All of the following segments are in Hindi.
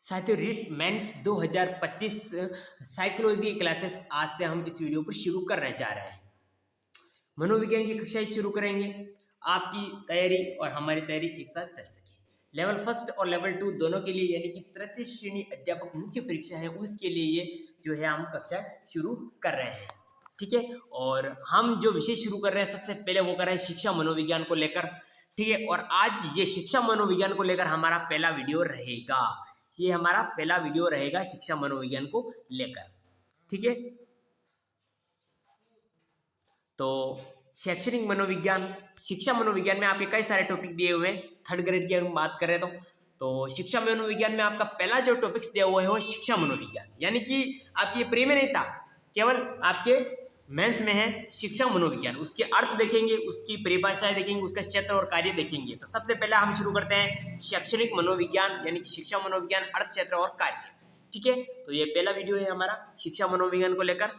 साथियों रीट मेंस 2025 साइकोलॉजी की क्लासेस आज से हम इस वीडियो पर शुरू करने जा रहे हैं। मनोविज्ञान की कक्षाएं शुरू करेंगे। आपकी तैयारी और हमारी तैयारी एक साथ चल सके। लेवल फर्स्ट और लेवल 2 दोनों के लिए यानी कि तृतीय श्रेणी अध्यापक मुख्य परीक्षा है, उसके लिए ये जो है हम कक्षा शुरू कर रहे हैं। ठीक है, और हम जो विषय शुरू कर रहे हैं सबसे पहले वो कर रहे हैं शिक्षा मनोविज्ञान को लेकर। ठीक है, और आज ये शिक्षा मनोविज्ञान को लेकर हमारा पहला वीडियो रहेगा। ये हमारा पहला वीडियो रहेगा शिक्षा मनोविज्ञान को लेकर। ठीक है, तो शैक्षणिक मनोविज्ञान, शिक्षा मनोविज्ञान में आपके कई सारे टॉपिक दिए हुए हैं। थर्ड ग्रेड की अगर बात करें तो शिक्षा मनोविज्ञान में आपका पहला जो टॉपिक्स दिया हुआ है वो शिक्षा मनोविज्ञान, यानी कि आपके प्री में नहीं था, केवल आपके मेंस में है शिक्षा मनोविज्ञान। उसके अर्थ देखेंगे, उसकी परिभाषाएं देखेंगे, उसका क्षेत्र और कार्य देखेंगे। तो सबसे पहले हम शुरू करते हैं शैक्षणिक मनोविज्ञान यानी कि शिक्षा मनोविज्ञान, अर्थ, क्षेत्र और कार्य। ठीक है, तो ये पहला वीडियो है हमारा शिक्षा मनोविज्ञान को लेकर।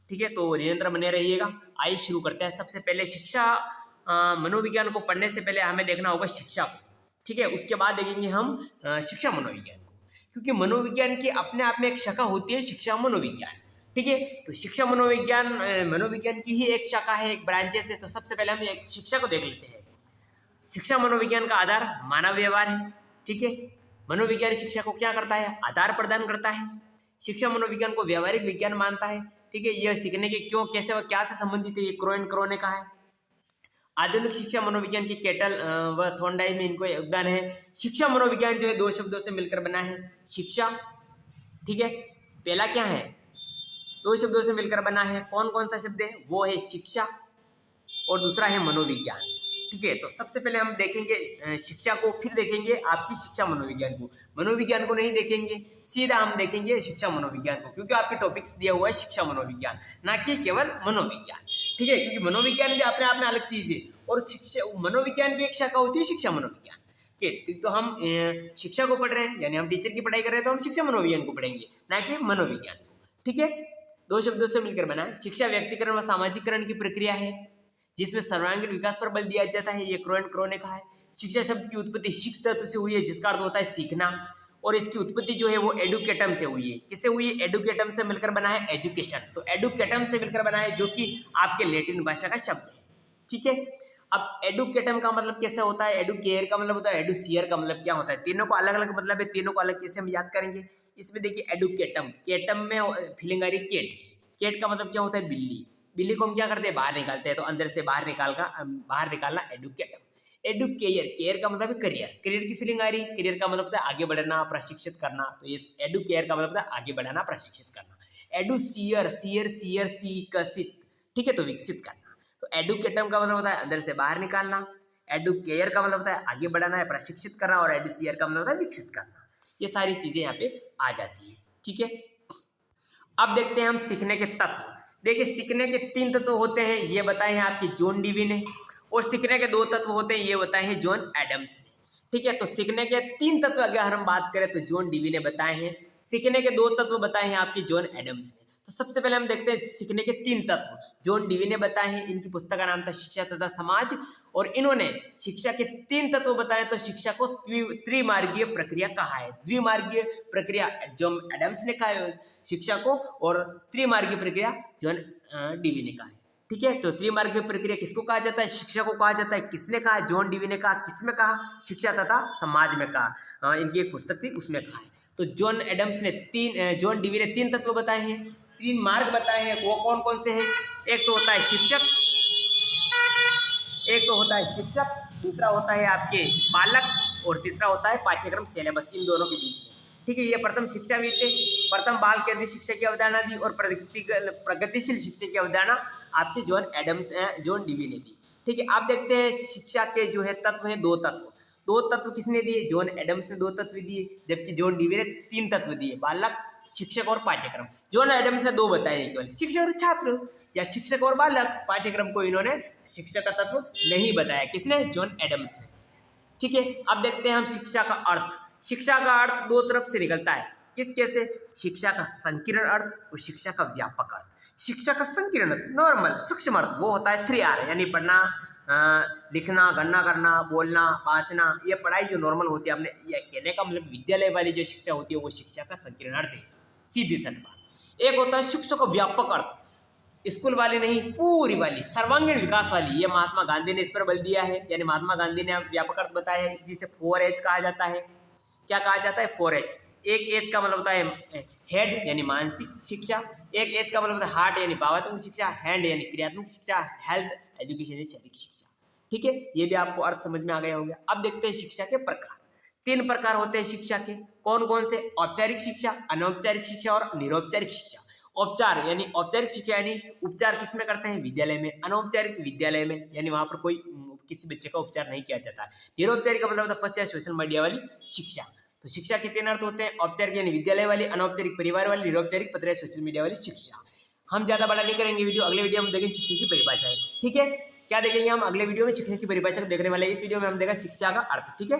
ठीक है, तो निरंतर बने रहिएगा। आइए शुरू करते हैं। सबसे पहले शिक्षा मनोविज्ञान को पढ़ने से पहले हमें देखना होगा शिक्षा को। ठीक है, उसके बाद देखेंगे हम शिक्षा मनोविज्ञान को, क्योंकि मनोविज्ञान की अपने आप में एक शाखा होती है शिक्षा मनोविज्ञान। ठीक है, तो शिक्षा मनोविज्ञान मनोविज्ञान की ही एक शाखा है, एक ब्रांचेस है। तो सबसे पहले हम एक शिक्षा को देख लेते हैं। शिक्षा मनोविज्ञान का आधार मानव व्यवहार है। ठीक है, मनोविज्ञान शिक्षा को क्या करता है? आधार प्रदान करता है। शिक्षा मनोविज्ञान को व्यवहारिक विज्ञान मानता है। ठीक है, यह सीखने के क्यों, कैसे व क्या से संबंधित है, ये क्रो ने कहा है। आधुनिक शिक्षा मनोविज्ञान की केटल व थॉर्नडाइक में इनको योगदान है। शिक्षा मनोविज्ञान जो है दो शब्दों से मिलकर बना है, शिक्षा। ठीक है, पहला क्या है? दो शब्दों से मिलकर बना है। कौन कौन सा शब्द है? वो है शिक्षा और दूसरा है मनोविज्ञान। ठीक है, तो सबसे पहले हम देखेंगे शिक्षा को, फिर देखेंगे आपकी शिक्षा मनोविज्ञान को। मनोविज्ञान को नहीं देखेंगे, सीधा हम देखेंगे शिक्षा मनोविज्ञान को, क्योंकि आपके टॉपिक्स दिया हुआ है शिक्षा मनोविज्ञान, ना कि केवल मनोविज्ञान। ठीक है, क्योंकि मनोविज्ञान भी अपने आप में अलग चीज है और शिक्षा मनोविज्ञान की एक शाखा होती है शिक्षा मनोविज्ञान। ठीक, तो हम शिक्षा को पढ़ रहे हैं, यानी हम टीचर की पढ़ाई कर रहे हैं, तो हम शिक्षा मनोविज्ञान को पढ़ेंगे, ना कि मनोविज्ञान को। ठीक है, दो शब्दों से मिलकर बना है। शिक्षा व्यक्तिकरण व सामाजिकरण की प्रक्रिया है जिसमें सर्वांगीण विकास पर बल दिया जाता है, ये क्रो ने कहा है। शिक्षा शब्द की उत्पत्ति शिक्ष तत्व से हुई है, जिसका अर्थ होता है सीखना, और इसकी उत्पत्ति जो है वो एडुकेटम से हुई है। किससे हुई है? एडुकेटम से मिलकर बना है एजुकेशन। तो एडुकेटम से मिलकर बना है, जो कि आपके लैटिन भाषा का शब्द है। ठीक है, अब एडुकेटम का मतलब कैसे होता है? एडुकेयर का मतलब होता है, एडुसियर का मतलब क्या होता है? तीनों को अलग अलग मतलब है, तीनों को अलग कैसे हम याद करेंगे? इसमें देखिए एडुकेटम, केटम में फीलिंग आ रही केट, केट का मतलब क्या होता है? बिल्ली। बिल्ली को हम क्या करते हैं? बाहर निकालते हैं, तो अंदर से बाहर निकालना एडुकेटम। एडुकेयर, केयर का मतलब है करियर, करियर की फीलिंग आ रही। करियर का मतलब होता है आगे बढ़ना, प्रशिक्षित करना, तो ये एडुकेयर का मतलब होता है आगे बढ़ाना, प्रशिक्षित करना। एडुसियर, सियर सियर विकसित। ठीक है, तो विकसित करना। तो एडुकेटम का मतलब होता है अंदर से बाहर निकालना, एडुकेयर का मतलब होता है आगे बढ़ाना है, प्रशिक्षित करना, और एडुसियर का मतलब होता है विकसित करना। ये सारी चीजें यहाँ पे आ जाती है। ठीक है, अब देखते हैं हम सीखने के तत्व। देखिए, सीखने के 3 तत्व होते हैं, ये बताए हैं आपकी जॉन डीवी ने, और सीखने के 2 तत्व होते हैं, ये बताए हैं जॉन एडम्स ने। ठीक है, तो सीखने के 3 तत्व अगर हम बात करें तो जॉन डीवी ने बताए हैं, सीखने के 2 तत्व बताए हैं आपकी जॉन एडम्स ने। तो सबसे पहले हम देखते हैं सीखने के 3 तत्व जॉन डीवी ने बताए हैं। इनकी पुस्तक का नाम था शिक्षा तथा समाज, और इन्होंने शिक्षा के 3 तत्व बताए। तो शिक्षा को त्रिमार्गीय प्रक्रिया कहा है, द्विमार्गीय प्रक्रिया जॉन एडम्स ने कहा है शिक्षा को, और त्रिमार्गीय प्रक्रिया जॉन डीवी ने कहा है। ठीक है, तो त्रिमार्गीय प्रक्रिया किसको कहा जाता है? शिक्षा को कहा जाता है। किसने कहा? जॉन डीवी ने कहा। किसमें कहा? शिक्षा तथा समाज में कहा। इनकी एक पुस्तक थी उसमें कहा है। तो जॉन एडम्स ने जॉन डीवी ने 3 तत्व बताए हैं, 3 मार्ग बताए हैं। वो कौन कौन से हैं? एक तो होता है शिक्षक, एक तो होता है शिक्षक, दूसरा होता है आपके बालक, और तीसरा होता है पाठ्यक्रम सिलेबस, इन दोनों के बीच में। ठीक है, ये प्रथम शिक्षाविद थे, प्रथम बाल केंद्रित शिक्षा की अवधारणा दी, और प्रगतिशील शिक्षा की अवधारणा आपके जॉन डीवी ने दी। ठीक है, आप देखते हैं शिक्षा के जो है तत्व हैं 2 तत्व। 2 तत्व किसने दिए? जॉन एडम्स ने 2 तत्व दिए, जबकि जॉन डीवी ने 3 तत्व दिए, बालक, शिक्षक और पाठ्यक्रम। जॉन एडम्स ने 2 बताए, केवल शिक्षक और छात्र, या शिक्षक और बालक। पाठ्यक्रम को इन्होंने शिक्षक का तत्व नहीं बताया। किसने? जॉन एडम्स ने। ठीक है, अब देखते हैं हम शिक्षा का अर्थ। शिक्षा का अर्थ 2 तरफ से निकलता है। किस कैसे? शिक्षा का संकीर्ण अर्थ और शिक्षा का व्यापक अर्थ। शिक्षा का संकीर्ण अर्थ, नॉर्मल सूक्ष्म अर्थ, वो होता है 3R, यानी पढ़ना, लिखना, गणना करना, बोलना, बाँचना, ये पढ़ाई जो नॉर्मल होती है, आपने ये कहने का मतलब विद्यालय वाली जो शिक्षा होती है वो शिक्षा का संकीर्ण अर्थ है, सीधी सी बात। एक होता है शिक्षा का व्यापक अर्थ, स्कूल वाली नहीं, पूरी वाली, सर्वांगीण विकास वाली। ये महात्मा गांधी ने इस पर बल दिया है, यानी महात्मा गांधी ने व्यापक अर्थ बताया है, जिसे 4H कहा जाता है। क्या कहा जाता है? 4H। एक एच का मतलब होता है हेड यानी मानसिक शिक्षा, एक एच का मतलब होता है हार्ट यानी भावात्मक शिक्षा, हैंड यानी क्रियात्मक शिक्षा, हेल्थ एजुकेशन यानी शारीरिक शिक्षा। ठीक है, ये भी आपको अर्थ समझ में आ गया होगा। अब देखते हैं शिक्षा के प्रकार। 3 प्रकार होते हैं शिक्षा के। कौन कौन से? औपचारिक शिक्षा, अनौपचारिक शिक्षा और निरौपचारिक शिक्षा। औपचार यानी औपचारिक शिक्षा यानी उपचार किसमें करते हैं? विद्यालय में। अनौपचारिक विद्यालय में, यानी वहां पर कोई किसी बच्चे का उपचार नहीं किया जाता है। निरौपचारिक का मतलब होता है फर्स्ट या सोशल मीडिया वाली शिक्षा। तो शिक्षा के 3 अर्थ होते हैं, औपचारिक यानी विद्यालय वाली, अनौपचारिक परिवार वाली, निरौपचारिक पत्र या सोशल मीडिया वाली शिक्षा। हम ज्यादा बड़ा नहीं करेंगे वीडियो, अगले वीडियो में देखेंगे शिक्षा की परिभाषा है। ठीक है, क्या देखेंगे हम अगले वीडियो में? शिक्षा की परिभाषा को देखने वाले। इस वीडियो में हम देखेंगे शिक्षा का अर्थ। ठीक है।